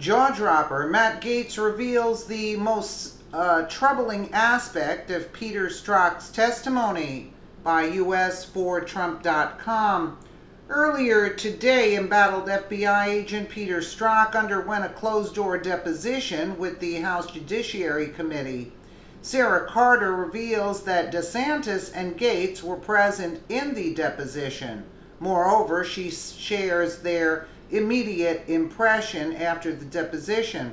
Jaw-dropper. Matt Gaetz reveals the most troubling aspect of Peter Strzok's testimony by US4Trump.com. Earlier today, embattled FBI agent Peter Strzok underwent a closed-door deposition with the House Judiciary Committee. Sarah Carter reveals that DeSantis and Gaetz were present in the deposition. Moreover, she shares their immediate impression after the deposition.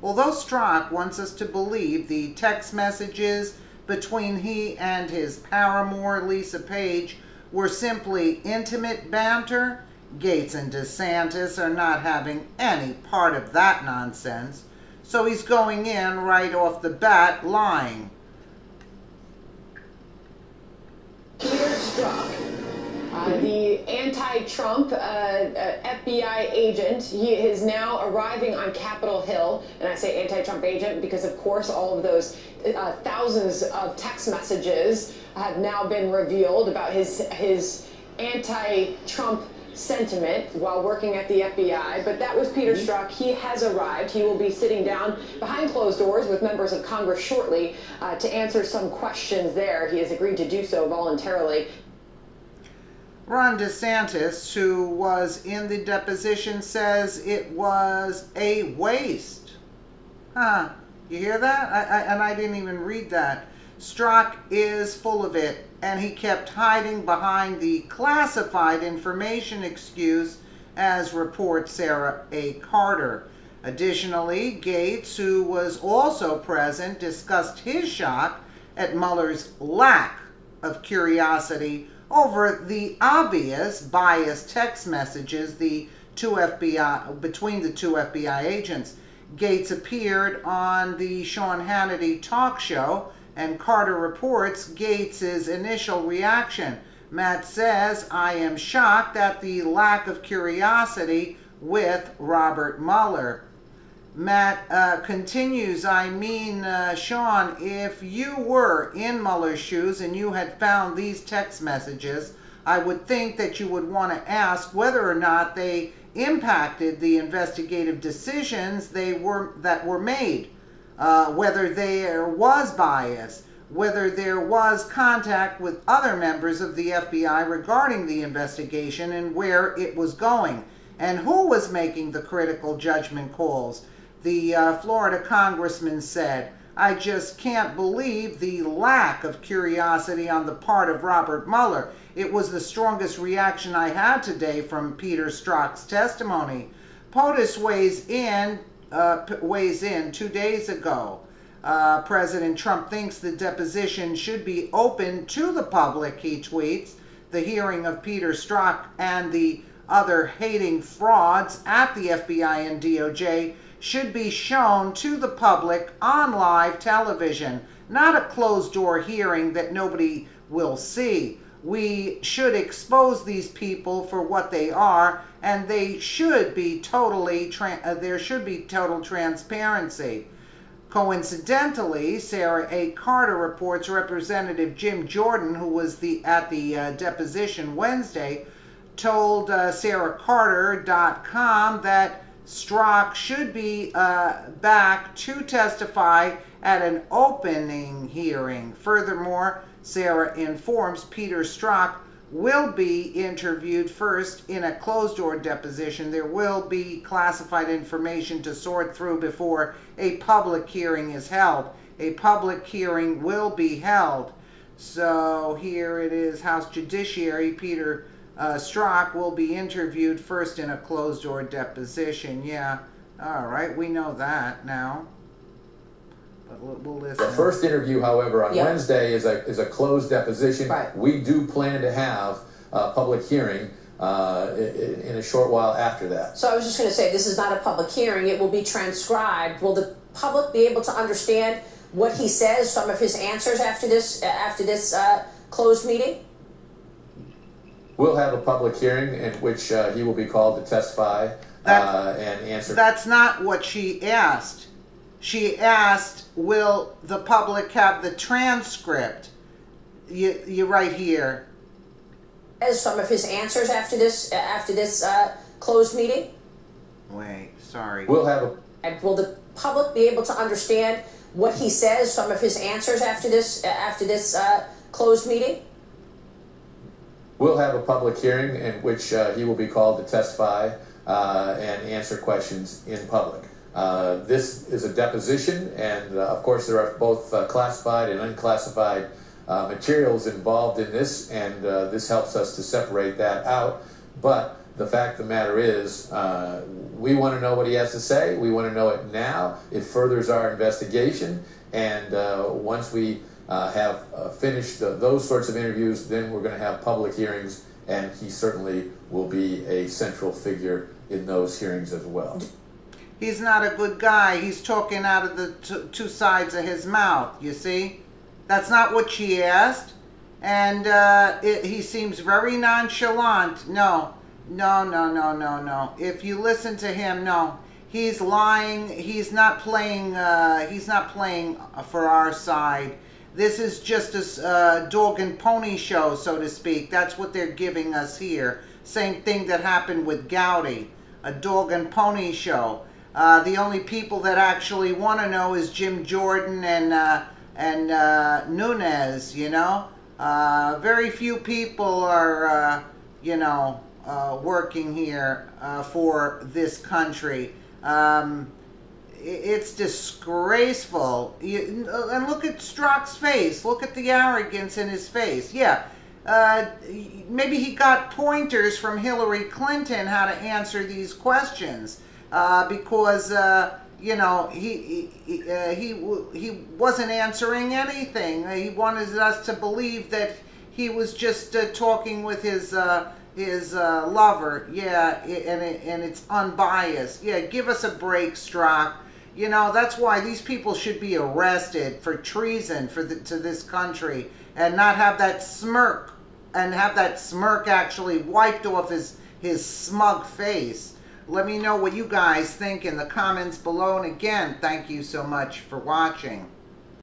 Although Strzok wants us to believe the text messages between he and his paramour, Lisa Page, were simply intimate banter, Gaetz and DeSantis are not having any part of that nonsense, so he's going in right off the bat lying. Peter Strzok, the anti-Trump FBI agent, he is now arriving on Capitol Hill, and I say anti-Trump agent because, of course, all of those thousands of text messages have now been revealed about his anti-Trump sentiment while working at the FBI. But that was Peter Strzok. He has arrived. He will be sitting down behind closed doors with members of Congress shortly to answer some questions there. He has agreed to do so voluntarily. Ron DeSantis, who was in the deposition, says it was a waste. Huh. You hear that? I didn't even read that. Strzok is full of it, and he kept hiding behind the classified information excuse, as reports Sarah A. Carter. Additionally, Gaetz, who was also present, discussed his shock at Mueller's lack of curiosity over the obvious biased text messages between the two FBI agents. Gaetz appeared on the Sean Hannity talk show, and Carter reports Gaetz's initial reaction. Matt says, "I am shocked at the lack of curiosity with Robert Mueller." Matt continues, Sean, if you were in Mueller's shoes and you had found these text messages, I would think that you would want to ask whether or not they impacted the investigative decisions that were made, whether there was bias, whether there was contact with other members of the FBI regarding the investigation and where it was going, and who was making the critical judgment calls. The Florida congressman said, "I just can't believe the lack of curiosity on the part of Robert Mueller. It was the strongest reaction I had today from Peter Strzok's testimony." POTUS weighs in 2 days ago. President Trump thinks the deposition should be open to the public, he tweets. The hearing of Peter Strzok and the other hating frauds at the FBI and DOJ should be shown to the public on live television, not a closed-door hearing that nobody will see. We should expose these people for what they are, and there should be total transparency. Coincidentally, Sarah A. Carter reports Representative Jim Jordan, who was at the deposition Wednesday, told SarahCarter.com that Strzok should be back to testify at an opening hearing. Furthermore, Sarah informs Peter Strzok will be interviewed first in a closed-door deposition. There will be classified information to sort through before a public hearing is held. A public hearing will be held. So here it is, House Judiciary. Peter Strzok will be interviewed first in a closed-door deposition. Yeah, all right, we know that now. But we'll listen. The first interview, however, on Wednesday is a closed deposition. Right. We do plan to have a public hearing in a short while after that. So I was just going to say, this is not a public hearing. It will be transcribed. Will the public be able to understand what he says, some of his answers after this closed meeting? We'll have a public hearing in which he will be called to testify and answer. That's not what she asked. She asked, will the public have the transcript? You're right here. As some of his answers after this closed meeting? Wait, sorry. We'll have a Will the public be able to understand what he says, some of his answers after this closed meeting? We'll have a public hearing in which he will be called to testify and answer questions in public. This is a deposition, and of course there are both classified and unclassified materials involved in this, and this helps us to separate that out. But the fact of the matter is, we want to know what he has to say. We want to know it now. It furthers our investigation, and once we have finished those sorts of interviews, then we're going to have public hearings, and he certainly will be a central figure in those hearings as well. He's not a good guy. He's talking out of the two sides of his mouth, you see? That's not what she asked. And he seems very nonchalant. No. If you listen to him, no. He's lying. He's not playing for our side. This is just a dog and pony show, so to speak. That's what they're giving us here. Same thing that happened with Gowdy. A dog and pony show. The only people that actually want to know is Jim Jordan and Nunes, you know. Very few people are, working here for this country. It's disgraceful. And look at Strzok's face. Look at the arrogance in his face. Yeah. Maybe he got pointers from Hillary Clinton how to answer these questions, because he wasn't answering anything. He wanted us to believe that he was just talking with his lover. Yeah, and it's unbiased. Yeah, give us a break, Strzok. You know, that's why these people should be arrested for treason to this country, and not have that smirk, and have that smirk actually wiped off his smug face. Let me know what you guys think in the comments below, and again, thank you so much for watching.